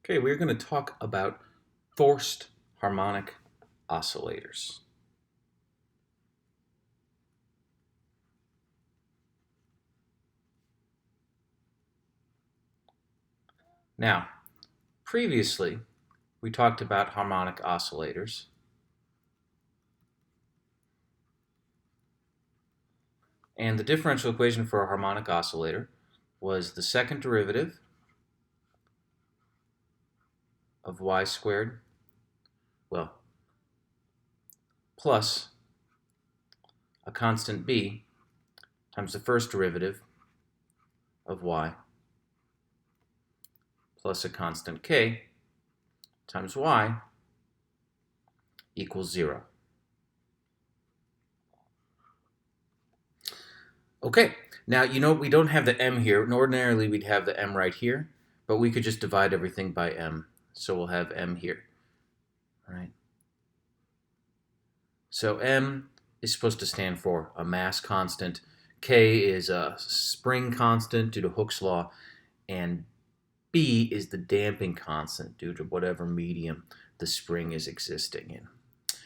Okay, we're going to talk about forced harmonic oscillators. Now, previously, we talked about harmonic oscillators. And the differential equation for a harmonic oscillator was the second derivative of y squared, plus a constant b times the first derivative of y plus a constant k times y equals 0. Okay, now you know we don't have the m here, and ordinarily we'd have the m right here, but we could just divide everything by m. So we'll have m here. All right. So m is supposed to stand for a mass constant, k is a spring constant due to Hooke's law, and b is the damping constant due to whatever medium the spring is existing in.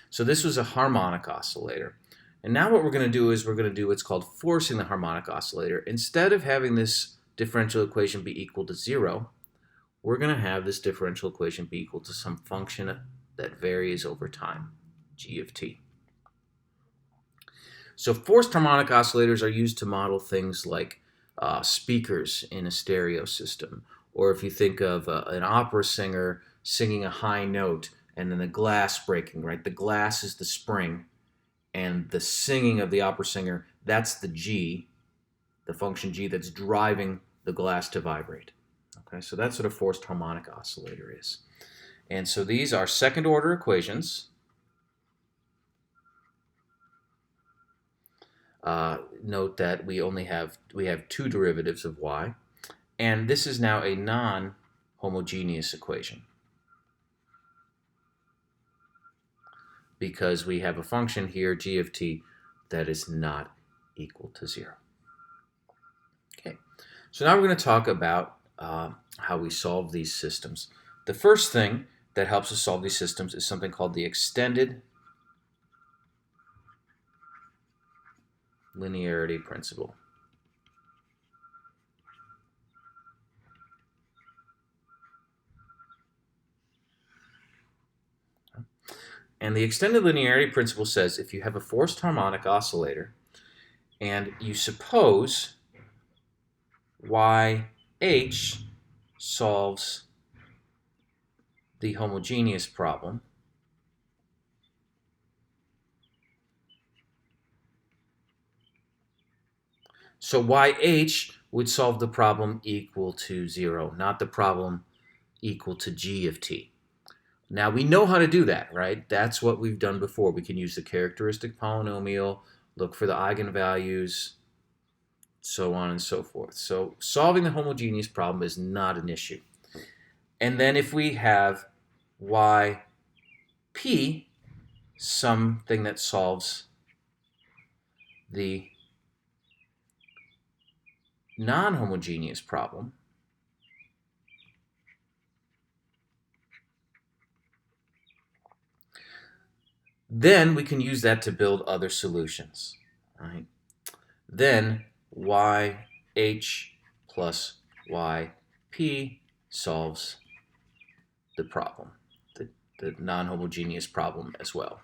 So this was a harmonic oscillator. And now what we're going to do is we're going to do what's called forcing the harmonic oscillator. Instead of having this differential equation be equal to 0, we're going to have this differential equation be equal to some function that varies over time, g of t. So forced harmonic oscillators are used to model things like speakers in a stereo system, or if you think of an opera singer singing a high note and then the glass breaking, right? The glass is the spring, and the singing of the opera singer, that's the G, the function G that's driving the glass to vibrate. Okay, so that's what a forced harmonic oscillator is. And so these are second order equations. Note that we have two derivatives of y, and this is now a non-homogeneous equation because we have a function here, g of t, that is not equal to 0. Okay, so now we're going to talk about how we solve these systems. The first thing that helps us solve these systems is something called the extended linearity principle. And the extended linearity principle says if you have a forced harmonic oscillator and you suppose YH solves the homogeneous problem, so YH would solve the problem equal to 0, not the problem equal to g of t. Now we know how to do that, right? That's what we've done before. We can use the characteristic polynomial, look for the eigenvalues, so on and so forth. So solving the homogeneous problem is not an issue. And then if we have yp, something that solves the non-homogeneous problem, then we can use that to build other solutions. Right? Then YH plus YP solves the problem, the non-homogeneous problem as well.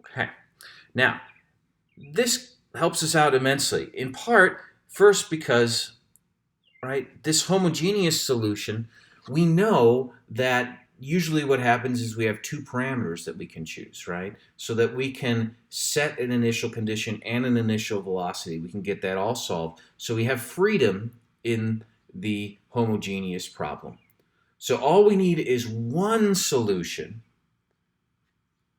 Okay, now this helps us out immensely, in part, first because, right, this homogeneous solution, we know that usually what happens is we have two parameters that we can choose, right? So that we can set an initial condition and an initial velocity. We can get that all solved. So we have freedom in the homogeneous problem. So all we need is one solution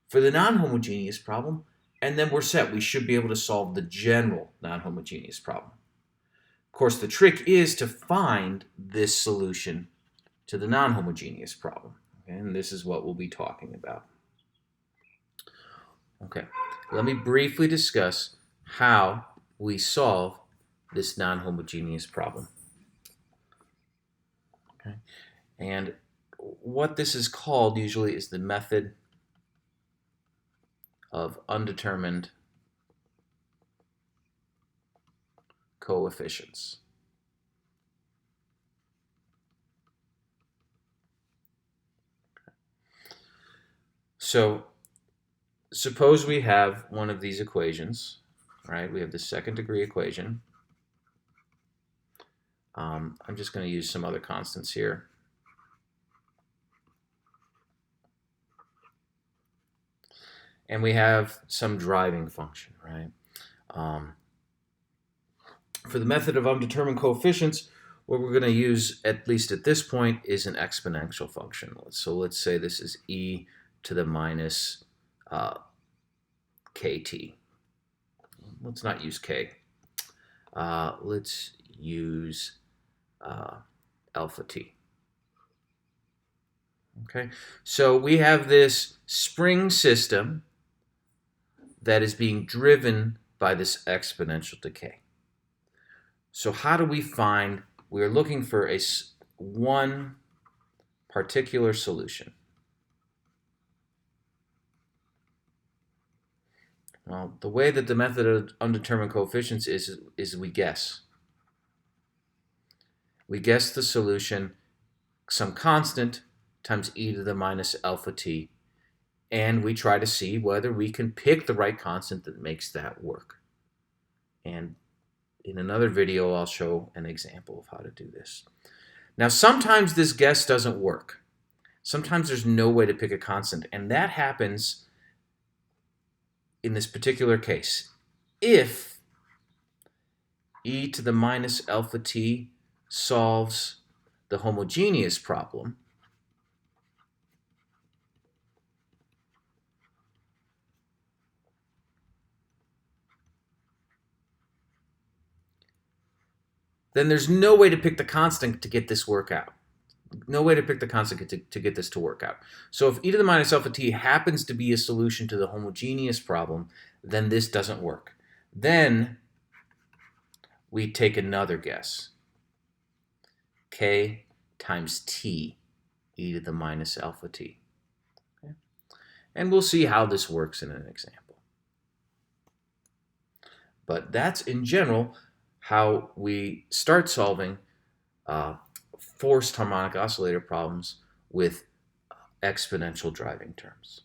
for the non-homogeneous problem, and then we're set. We should be able to solve the general non-homogeneous problem. Of course, the trick is to find this solution to the non-homogeneous problem. Okay? And this is what we'll be talking about. Okay, let me briefly discuss how we solve this non-homogeneous problem. Okay. And what this is called usually is the method of undetermined coefficients. So suppose we have one of these equations, right? We have the second degree equation. I'm just going to use some other constants here. And we have some driving function, right? For the method of undetermined coefficients, what we're going to use, at least at this point, is an exponential function. So let's say this is e to the minus kt. Let's not use k. Let's use alpha t. Okay, so we have this spring system that is being driven by this exponential decay. So how do we find, we're looking for one particular solution. Well, the way that the method of undetermined coefficients is we guess. We guess the solution, some constant times e to the minus alpha t, and we try to see whether we can pick the right constant that makes that work. And in another video, I'll show an example of how to do this. Now, sometimes this guess doesn't work. Sometimes there's no way to pick a constant, and that happens in this particular case. If e to the minus alpha t solves the homogeneous problem, then there's no way to pick the constant to get this work out. No way to pick the constant to get this to work out. So if e to the minus alpha t happens to be a solution to the homogeneous problem, then this doesn't work. Then we take another guess. K times t, e to the minus alpha t. Okay? And we'll see how this works in an example. But that's, in general, how we start solving forced harmonic oscillator problems with exponential driving terms.